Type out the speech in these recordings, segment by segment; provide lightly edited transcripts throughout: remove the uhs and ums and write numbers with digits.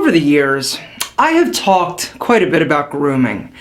Over the years, I have talked quite a bit about grooming.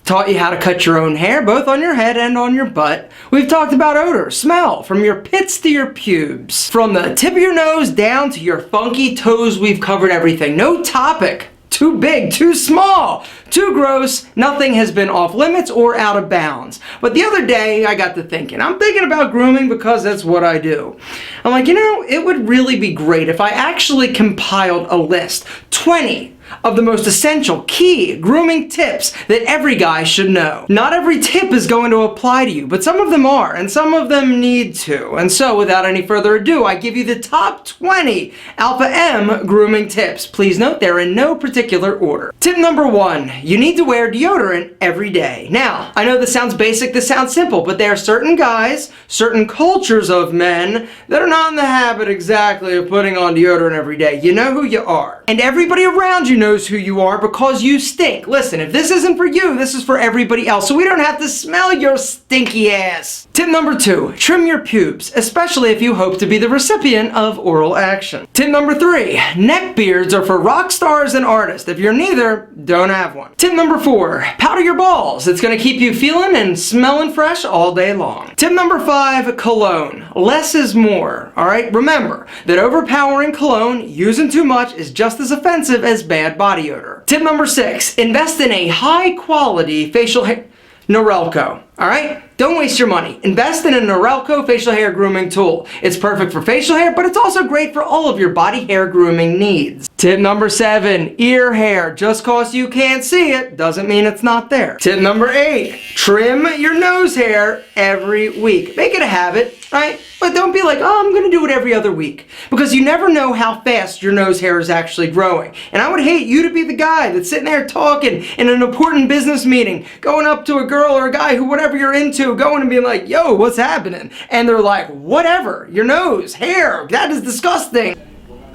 Taught you how to cut your own hair, both on your head and on your butt. We've talked about odor, smell, from your pits to your pubes. From the tip of your nose down to your funky toes, we've covered everything. No topic too big, too small, too gross. Nothing has been off limits or out of bounds. But the other day, I got to thinking. I'm thinking about grooming because that's what I do. I'm like, you know, it would really be great if I actually compiled a list, 20 of the most essential key grooming tips that every guy should know. Not every tip is going to apply to you, but some of them are, and some of them need to. And so, without any further ado, I give you the top 20 Alpha M grooming tips. Please note they're in no particular order. Tip number 1, you need to wear deodorant every day. Now, I know this sounds basic, this sounds simple, but there are certain guys, certain cultures of men that are not in the habit exactly of putting on deodorant every day. You know who you are. And everybody around you knows who you are because you stink. Listen, if this isn't for you, this is for everybody else, so we don't have to smell your stinky ass. Tip number 2, trim your pubes, especially if you hope to be the recipient of oral action. Tip number 3, neck beards are for rock stars and artists. If you're neither, don't have one. Tip number 4, powder your balls. It's gonna keep you feeling and smelling fresh all day long. Tip number 5, cologne. Less is more, all right? Remember that overpowering cologne, using too much, is just as offensive as bad body odor. Tip number 6, invest in a high quality facial hair. Norelco, alright? Don't waste your money. Invest in a Norelco facial hair grooming tool. It's perfect for facial hair, but it's also great for all of your body hair grooming needs. Tip number 7, ear hair. Just cause you can't see it doesn't mean it's not there. Tip number 8, trim your nose hair every week. Make it a habit, right? But don't be like, oh, I'm gonna do it every other week. Because you never know how fast your nose hair is actually growing. And I would hate you to be the guy that's sitting there talking in an important business meeting, going up to a girl or a guy who whatever you're into, going and being like, yo, what's happening? And they're like, whatever, your nose, hair, that is disgusting.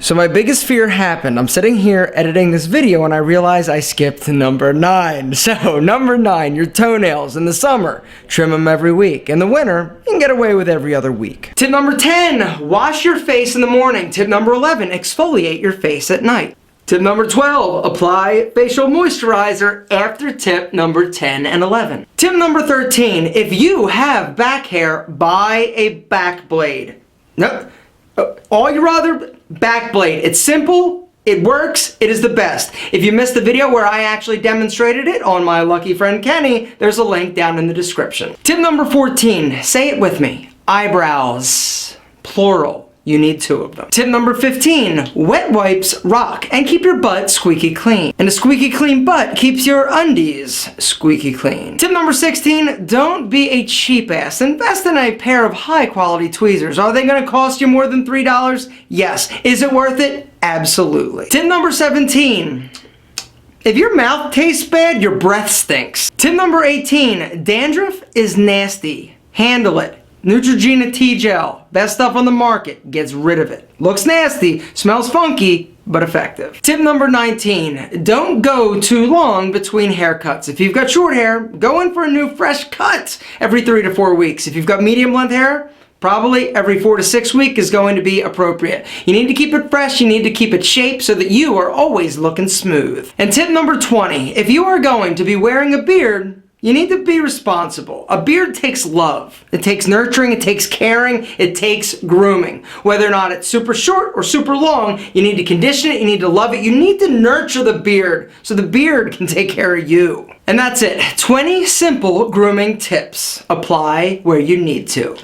So my biggest fear happened. I'm sitting here editing this video and I realize I skipped number 9. So number 9, your toenails in the summer, trim them every week. In the winter, you can get away with every other week. Tip number 10, wash your face in the morning. Tip number 11, exfoliate your face at night. Tip number 12, apply facial moisturizer after tip number 10 and 11. Tip number 13, if you have back hair, buy a baKblade. No, all your other baKblade. It's simple, it works, it is the best. If you missed the video where I actually demonstrated it on my lucky friend Kenny, there's a link down in the description. Tip number 14, say it with me, eyebrows, plural. You need 2 of them. Tip number 15, wet wipes rock and keep your butt squeaky clean. And a squeaky clean butt keeps your undies squeaky clean. Tip number 16, don't be a cheap ass. Invest in a pair of high quality tweezers. Are they gonna cost you more than $3? Yes. Is it worth it? Absolutely. Tip number 17, if your mouth tastes bad, your breath stinks. Tip number 18, dandruff is nasty. Handle it. Neutrogena T-Gel, best stuff on the market, gets rid of it. Looks nasty, smells funky, but effective. Tip number 19, don't go too long between haircuts. If you've got short hair, go in for a new fresh cut every 3 to 4 weeks. If you've got medium length hair, probably every 4 to 6 weeks is going to be appropriate. You need to keep it fresh, you need to keep it shaped so that you are always looking smooth. And tip number 20, if you are going to be wearing a beard, you need to be responsible. A beard takes love. It takes nurturing, it takes caring, it takes grooming. Whether or not it's super short or super long, you need to condition it, you need to love it, you need to nurture the beard so the beard can take care of you. And that's it. 20 simple grooming tips. Apply where you need to.